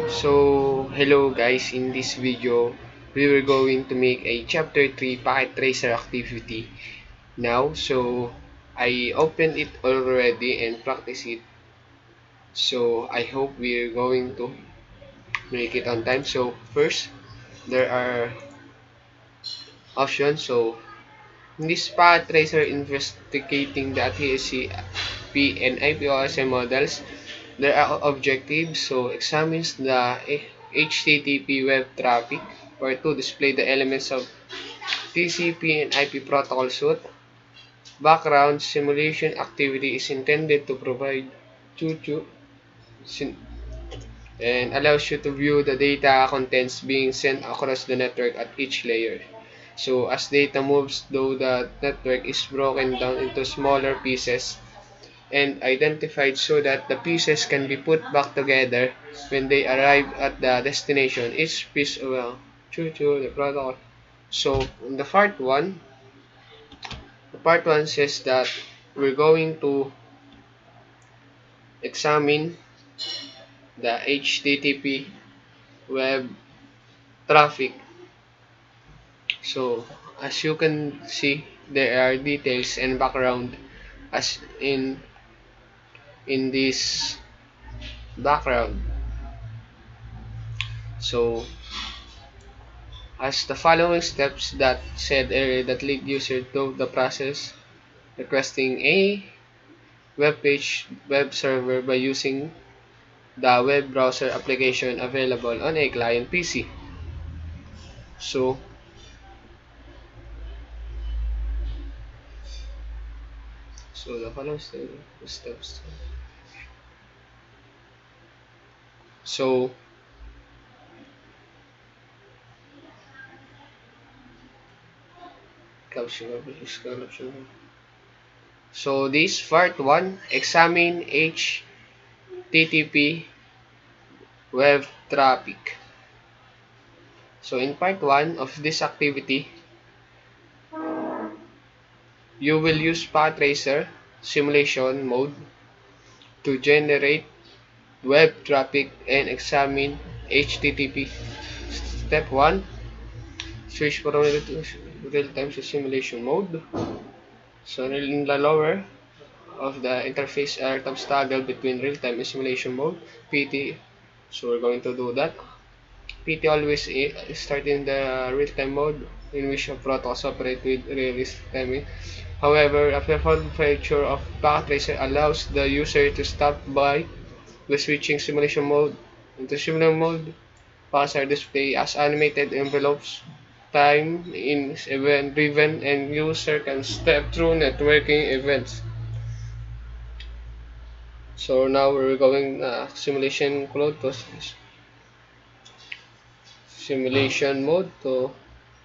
So, hello guys, in this video, we were going to make a chapter 3 packet tracer activity now. So, I opened it already and practice it. So, I hope we're going to make it on time. So, first, there are options. So, in this packet tracer investigating the TSC, P, and IPOSM models, there are objectives. So, examines the HTTP web traffic, or to display the elements of TCP and IP protocol suite. Background simulation activity is intended to provide choo-choo and allows you to view the data contents being sent across the network at each layer. So as data moves though the network is broken down into smaller pieces and identified so that the pieces can be put back together when they arrive at the destination. Each piece will choo-choo the protocol. So in the part one says that we're going to examine the HTTP web traffic. So as you can see, there are details and background as in this background. So as the following steps that said earlier that lead user to the process requesting a web page web server by using the web browser application available on a client PC. So the following steps. So so this part 1 examine HTTP web traffic. So in part 1 of this activity, you will use path tracer simulation mode to generate web traffic and examine HTTP. Step 1, switch from real-time to simulation mode. So in the lower of the interface tabs toggle between real-time and simulation mode, PT. So we're going to do that. PT always start in the real-time mode in which the protocols operate with real-time timing. However, a preferred feature of packet tracer allows the user to stop by the switching simulation mode into simulation mode. Paths are displayed as animated envelopes. Time is event driven and user can step through networking events. So now we're going simulation mode to simulation mode to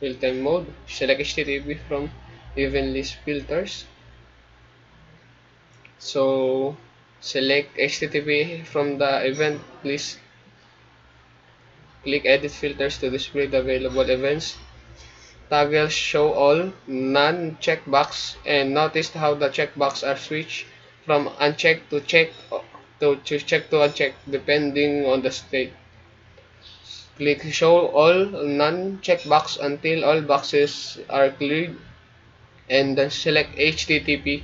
real-time mode. Select HTTP from event list filters. So select HTTP from the event list. Click edit filters to display the available events. Toggle show all none checkbox and notice how the checkbox are switched from unchecked to checked to check to unchecked depending on the state. Click show all none checkbox until all boxes are cleared and then select HTTP.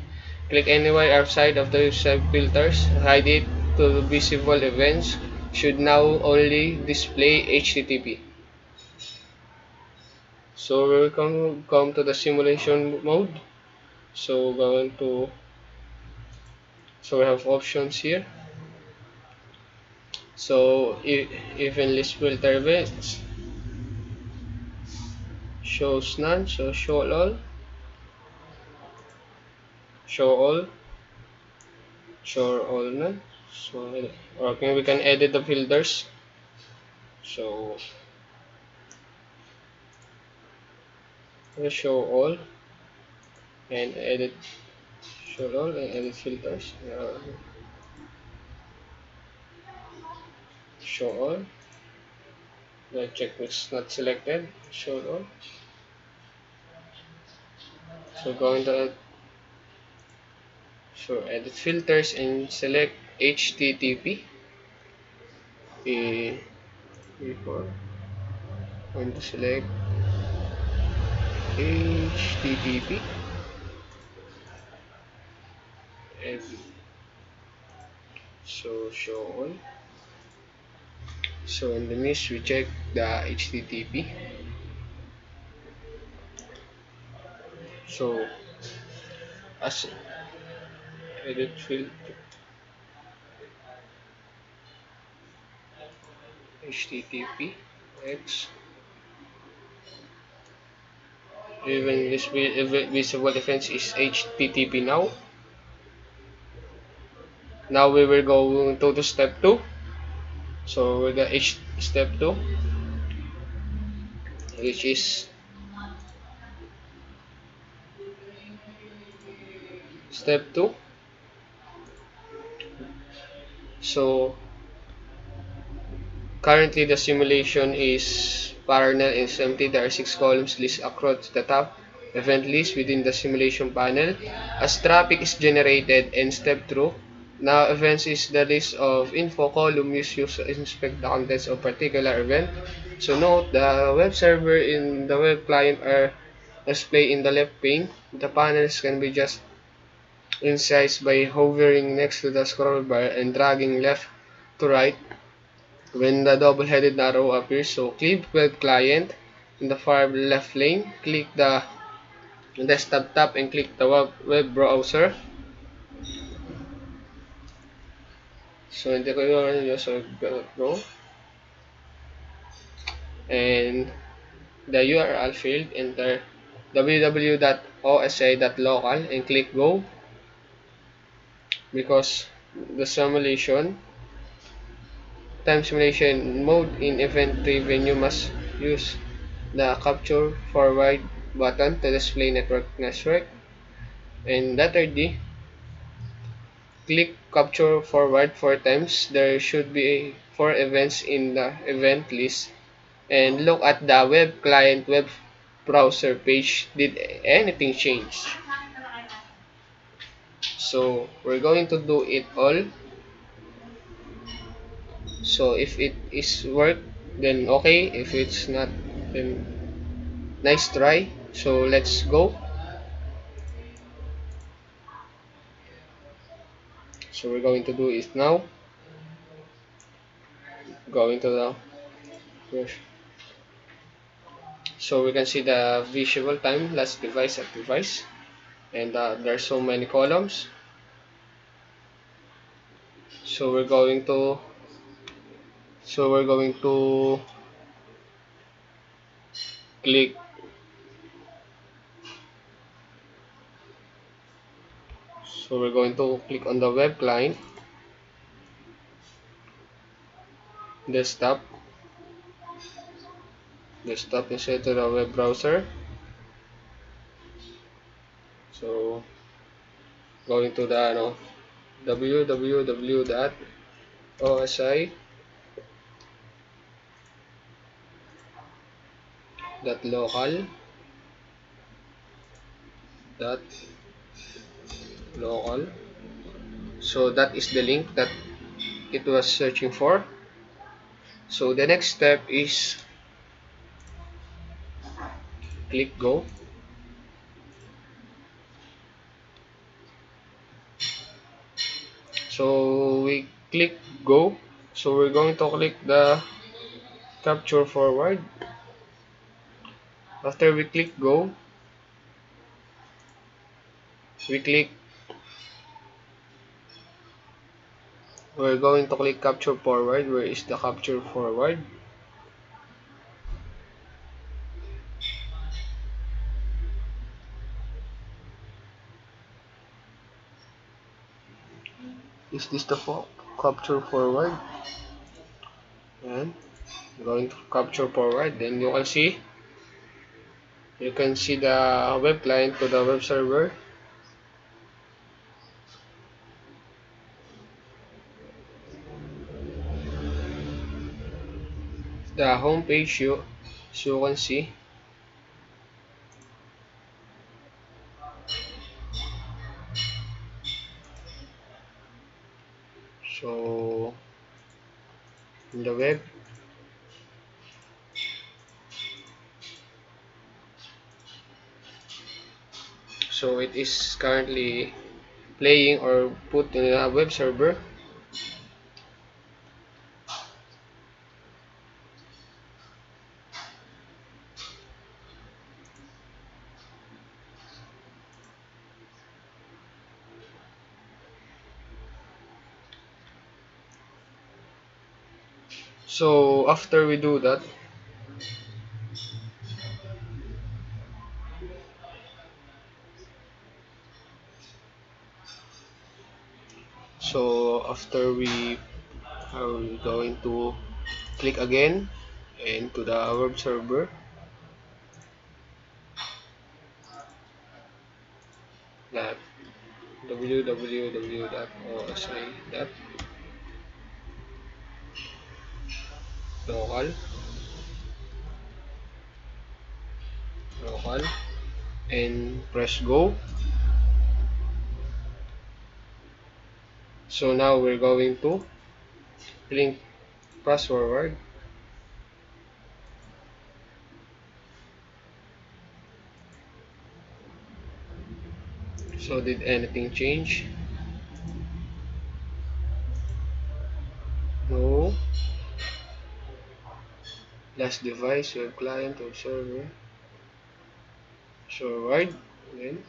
Click anywhere outside of the filters. Hide it to visible events. Should now only display HTTP. So we will come to the simulation mode. So going to we have options here. So even list filter events shows none. So show all none. So okay, we can edit the filters. So show all and edit show all and edit filters. Show all. The checkbox not selected. Show all. So go into edit filters and select HTTP. before going to select HTTP and so show all. So in the mesh we check the HTTP. So as edit field HTTP X even this visible defense is HTTP now. Now we will go to step 2. So with the H step 2, which is step 2. So currently the simulation is parallel and is empty. There are 6 columns list across the top event list within the simulation panel. As traffic is generated and step through, now events is the list of info column used to inspect the contents of particular event. So note the web server in the web client are displayed in the left pane. The panels can be just incised by hovering next to the scroll bar and dragging left to right when the double-headed arrow appears. So click web client in the far left lane, click the desktop tab and click the web browser. So in the corner you just go and the URL field, enter www.osi.local and click go because the time simulation mode in event-free venue must use the capture forward button to display network. And letter D, click capture forward 4 times. There should be 4 events in the event list. And look at the web client web browser page. Did anything change? So we're going to do it all. So if it is work, then okay. If it's not, then nice try. So let's go. So we're going to do it now. Going to the first. So we can see the visual time last device at device, and there's so many columns. So we're going to click. So we're going to click on the web client, desktop, instead to the web browser. So going to the www.osi.local. So that is the link that it was searching for. So the next step is click go. So we click go. So we're going to click the capture forward. After we click go, we we're going to click capture forward. Where is the capture forward? Is this the capture forward? And going to capture forward, then you can see the web client to the web server. The home page you can see. So in the web, So it is currently playing or put in a web server. So after we do that, so after we are going to click again into the web server, that www.osi.local local and press go. So now we're going to link fast forward. So did anything change? No. Last device, web client or server. Forward. Then.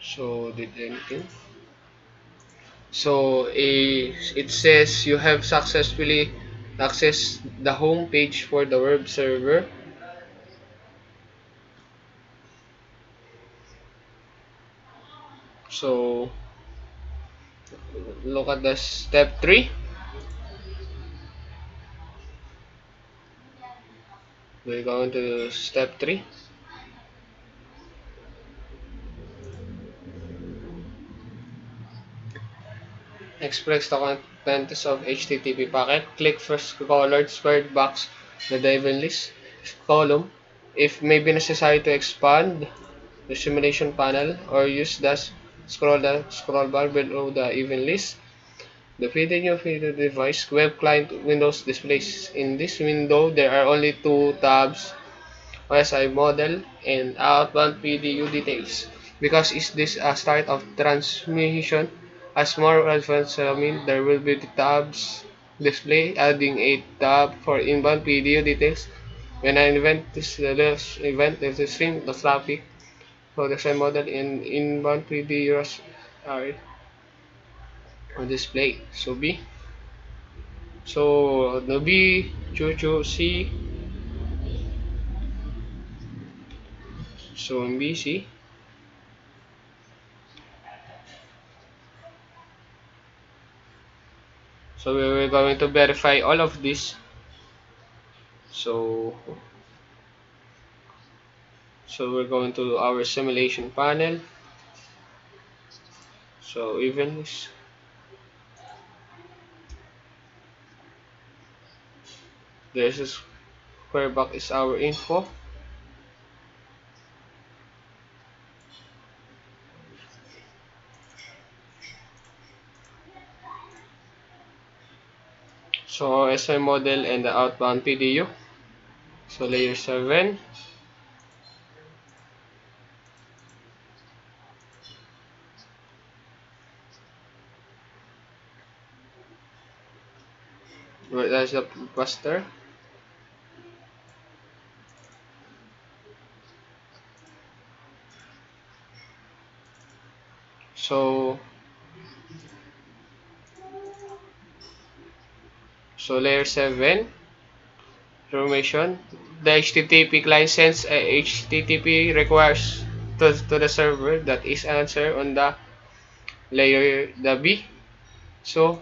So did anything? So it says you have successfully accessed the home page for the web server. So look at the step 3. We're going to step 3. Express the contents of HTTP packet. Click first colored squared box the event list column. If may be necessary to expand the simulation panel or use the scroll bar below the event list. The video feeder device web client Windows displays. In this window, there are only two tabs: OSI model and outbound PDU details. Because is this a start of transmission, as more advanced there will be the tabs display, adding a tab for inbound PDU details. When an event is the event is the stream the traffic for the same model in inbound PDUs are on display. So B. So the B, Chu C. So in B, C. So we're going to verify all of this. So we're going to our simulation panel. So even there's a square box is our info. So SI model and the outbound PDU. So layer 7. That's the buster. So layer 7 information. The HTTP client sends a HTTP requires to the server that is answered on the layer the B. So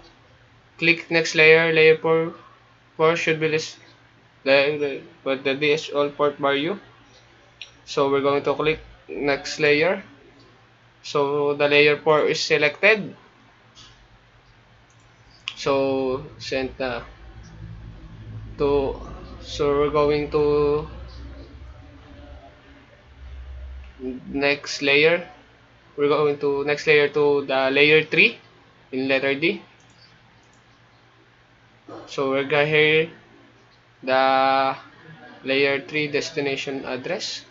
click next layer. Layer 4 should be list but the DSL port value. So we're going to click next layer. So the layer 4 is selected. So send to so we're going to next layer. We're going to next layer to the layer 3 in letter D. So we're going here the layer 3 destination address.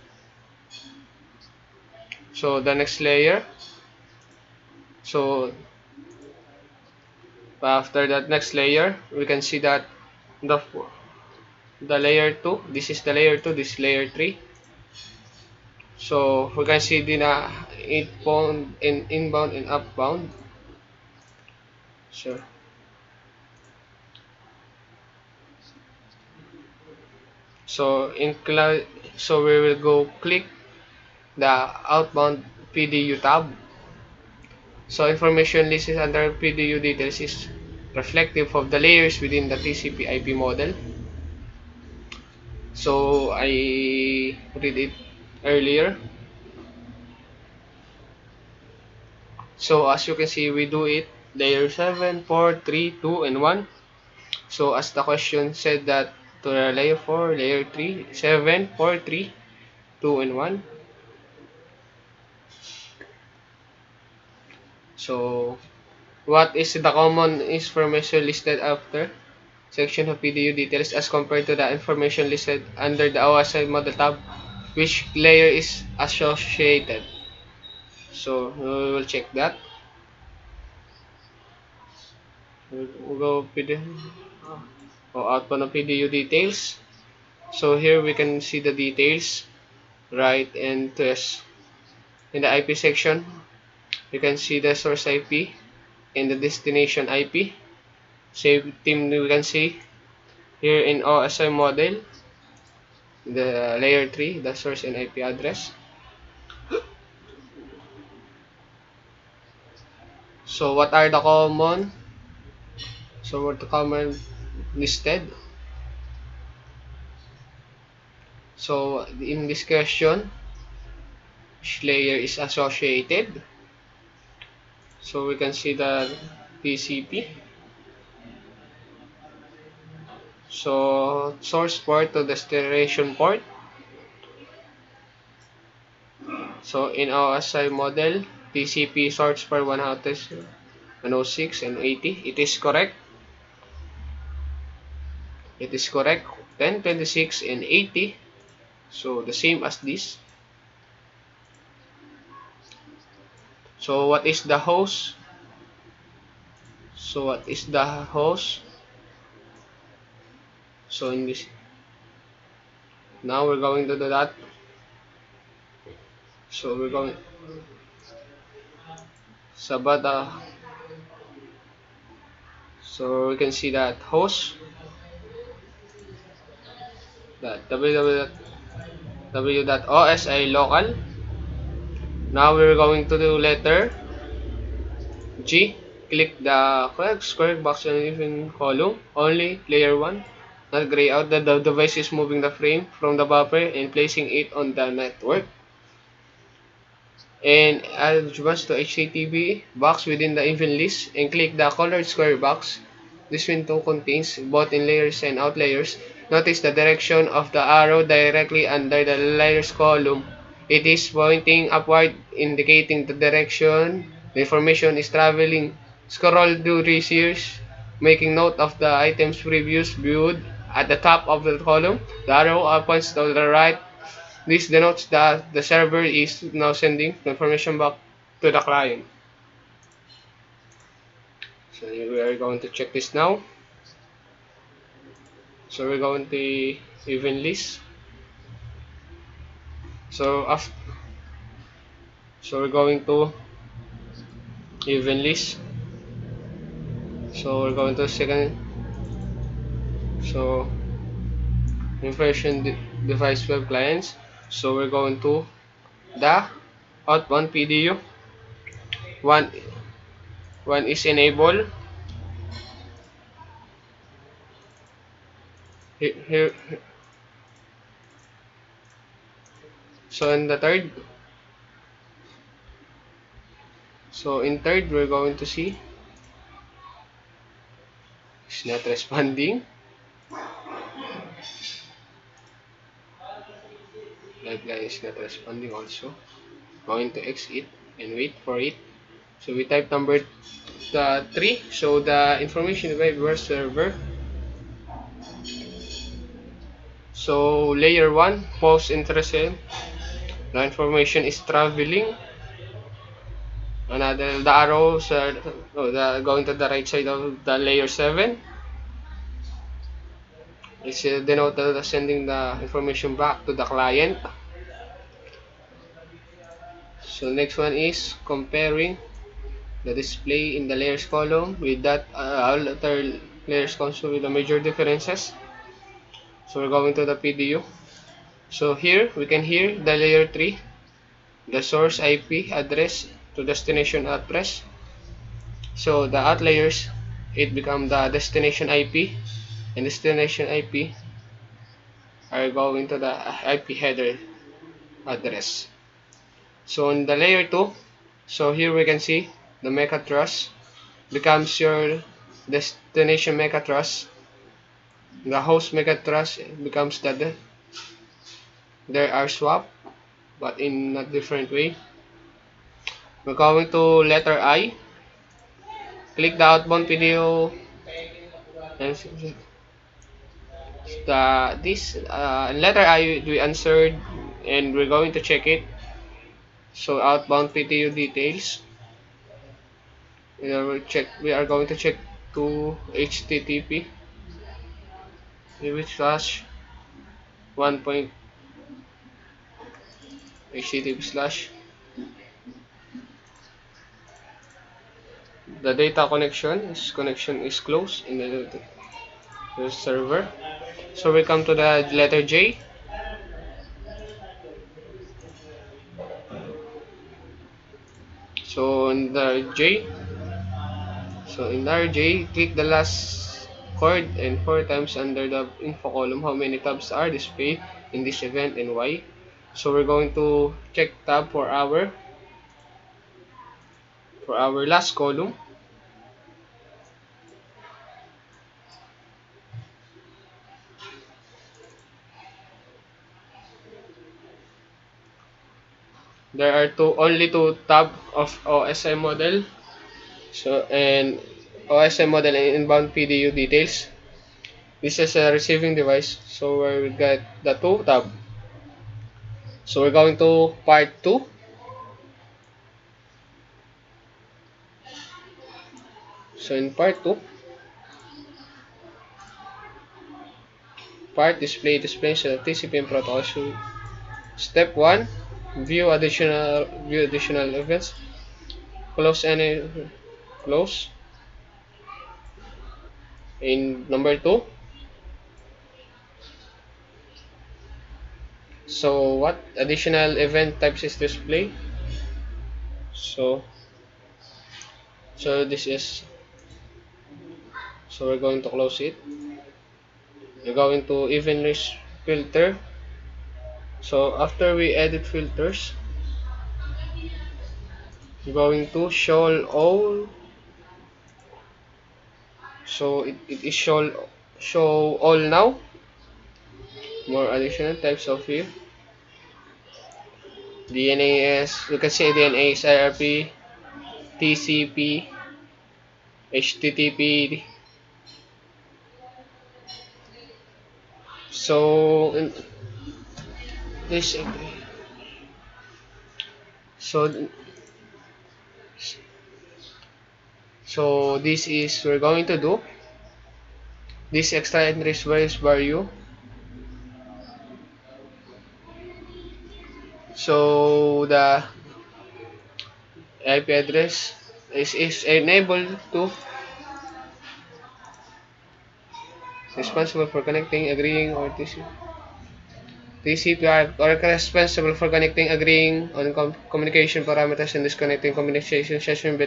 So the next layer, so after that next layer, we can see that the the layer 2, this is the layer 2, this is layer 3. So we can see the inbound and inbound and outbound. So so in so we will go click the outbound PDU tab. So information listed under PDU details is reflective of the layers within the TCP IP model. So I read it earlier. So as you can see, we do it layer 7, 4, 3, 2, and 1. So as the question said that to the layer 4, layer 3, 7, 4, 3, 2, and 1. So what is the common information listed after section of PDU details as compared to the information listed under the OSI model tab? Which layer is associated? So we will check that. We'll go PDU or outbound of PDU details. So here we can see the details, right and left. In the IP section, you can see the source IP and the destination IP. Same thing we can see here in OSI model, the layer 3, the source and IP address. So what are the common? So what the common listed? So in this question, which layer is associated? So we can see the TCP. So source port to destination port. So in OSI model, TCP source port 106 and 80. It is correct. It is correct. 10, 26, and 80. So the same as this. So what is the host? So what is the host? So in this, now we're going to do that. So we're going Sabata. So we can see that host that www.osi local. Now we're going to do letter G. Click the correct square box and even column. Only layer 1. Not gray out that the device is moving the frame from the buffer and placing it on the network. And add adjustments to HTTP box within the event list and click the colored square box. This window contains both in layers and out layers. Notice the direction of the arrow directly under the layers column. It is pointing upward, indicating the direction the information is traveling. Scroll to receives, making note of the items previously viewed at the top of the column. The arrow points to the right. This denotes that the server is now sending the information back to the client. So we are going to check this now. So we're going to event list. So after, so we're going to event list. So we're going to second. So information device web clients. So we're going to the outbound PDU. One one is enabled. Here. So in the third. So in third we're going to see it's not responding. That guy is not responding also. Going to exit and wait for it. So we type number 3. So the information web server. So layer 1, post interested. The information is traveling. Another, the arrows are going to the right side of the layer 7. It's denote the sending the information back to the client. So next one is comparing the display in the layers column with that other layers column with the major differences. So we're going to the PDU. So here we can hear the layer 3, the source IP address to destination address. So the outliers, it become the destination IP, and destination IP are going to the IP header address. So in the layer 2, so here we can see the mecha truss becomes your destination mecha truss. The host mecha truss becomes the there are swap, but in a different way. We're going to letter I. Click the outbound video and the this letter I we answered, and we're going to check it. So outbound PTU details. We are going to check to HTTP which slash 1 point HTTP slash the data connection is closed in the server. So we come to the letter J. So in the J, so in our J, click the last chord and 4 times under the info column how many tabs are displayed in this event and why. So we're going to check tab for our last column. There are only two tab of OSM model. So and OSM model and inbound PDU details. This is a receiving device. So where we got the two tab. So we're going to part 2. So in part 2, part displays the TCP/IP protocol. So step 1, view additional events. Close. In number 2, so what additional event types is display? So this is, so we're going to close it. We're going to even list filter. So after we edit filters, we're going to show all. So it is show all now. More additional types of view. DNAS, you can say DNAS, IRP, TCP, HTTP. So this, so this is we're going to do this extra entries bar you. So the IP address is enabled to responsible for connecting, agreeing, or TCP are responsible for connecting, agreeing on communication parameters and disconnecting communication session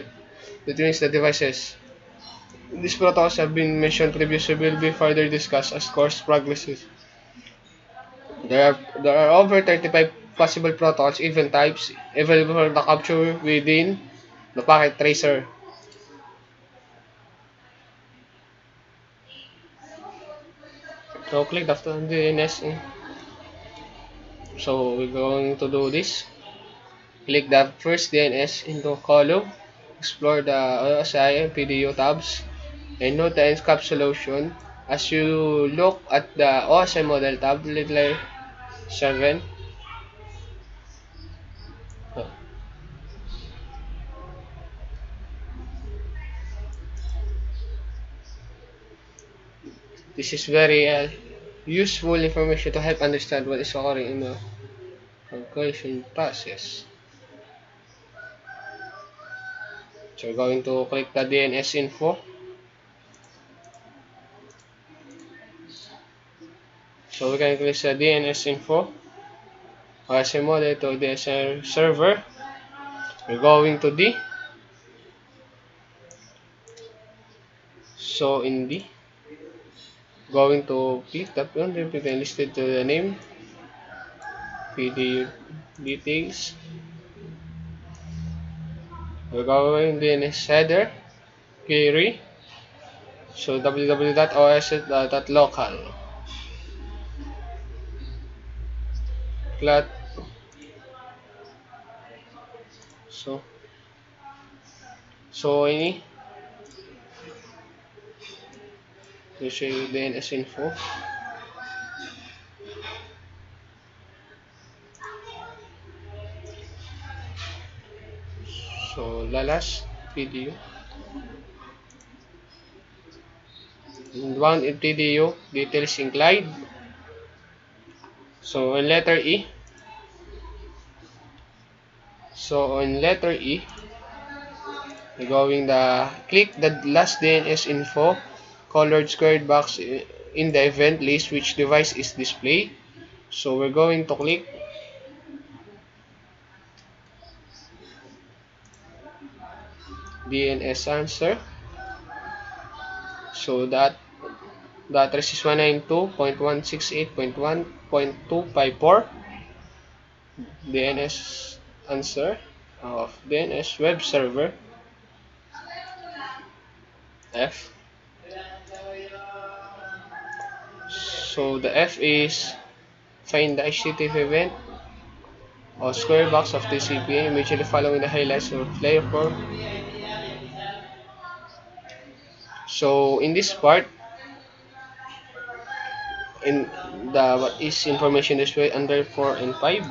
between the devices. These protocols have been mentioned previously will be further discussed as course progresses. There are over 35 possible protocols, event types, available for the capture within the packet tracer. So click after DNS. So we're going to do this. Click the first DNS into a column. Explore the OSI and PDU tabs. And note the encapsulation As you look at the OSI model tab, layer 7, this is very useful information to help understand what is occurring in the calculation process. So we're going to click the DNS info. So we can click the DNS info. OSI model to the server. We're going to D. So in D, going to click that one, then we can list it to the name, video details. We're going DNS header, query. So www.os.local. Clat. So ini usually DNS info. So lalas video. One video details inclined. So in letter E. So in letter E, we're going to click the last DNS info colored squared box in the event list which device is displayed. So we're going to click DNS answer. So the address is 192.168.1.254. DNS answer of DNS web server F. So the F is find the HTTP event or square box of TCP immediately following the highlights of layer 4. So in this part, in the what is information displayed under 4 and 5.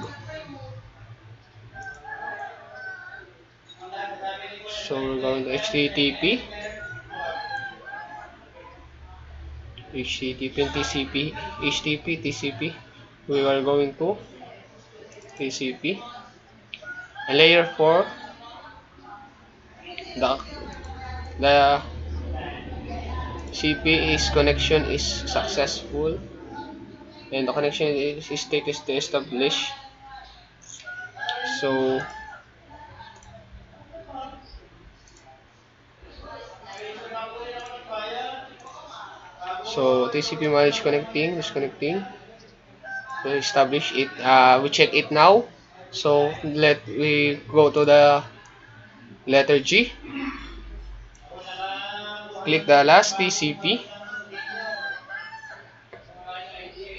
So we're going to HTTP and TCP, HTTP, TCP. We are going to TCP. And layer 4, the the CP is connection is successful and the connection is status to establish. So TCP manage connecting, disconnecting. We establish it. We check it now. So let we go to the letter G. Click the last TCP.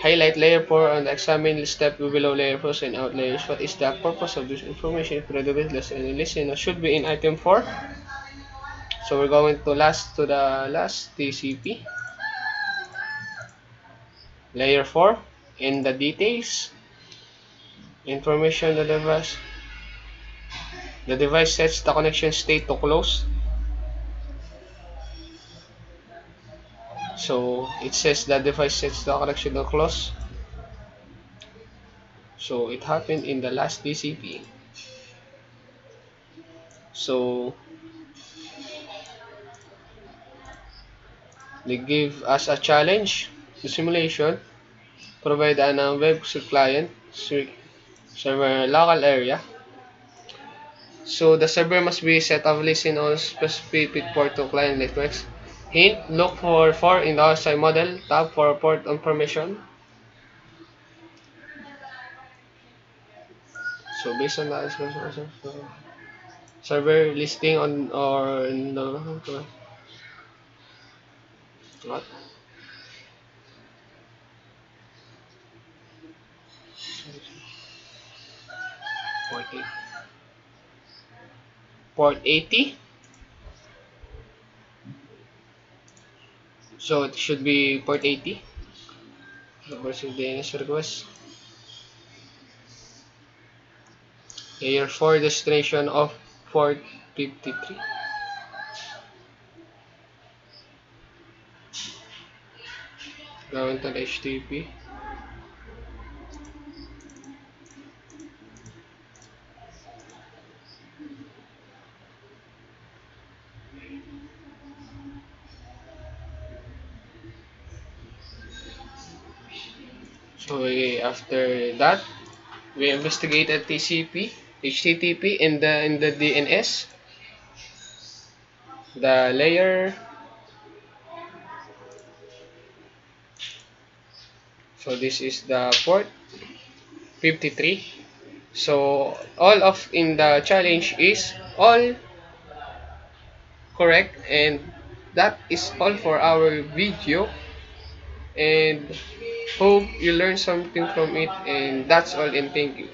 Highlight layer 4 and examine the step below layer 4 and out layers. What is the purpose of this information? If less and listen should be in item 4. So we're going to the last TCP. Layer 4 in the details. Information the device sets the connection state to close. So it says the device sets the connection to close. So it happened in the last TCP. So they give us a challenge. The simulation provide an web client server local area. So the server must be set up listen on specific port to client networks. Hint, look for 4 in the OSI model tab for port information. So based on that, server listing on or in the what? Port 80. So it should be port 80. Reversing DNS request. Layer 4 destination of port 53. Governmental HTTP. So after that, we investigated TCP, HTTP in the DNS, the layer. So this is the port 53. So all of in the challenge is all correct, and that is all for our video, and hope you learned something from it, and that's all, and thank you.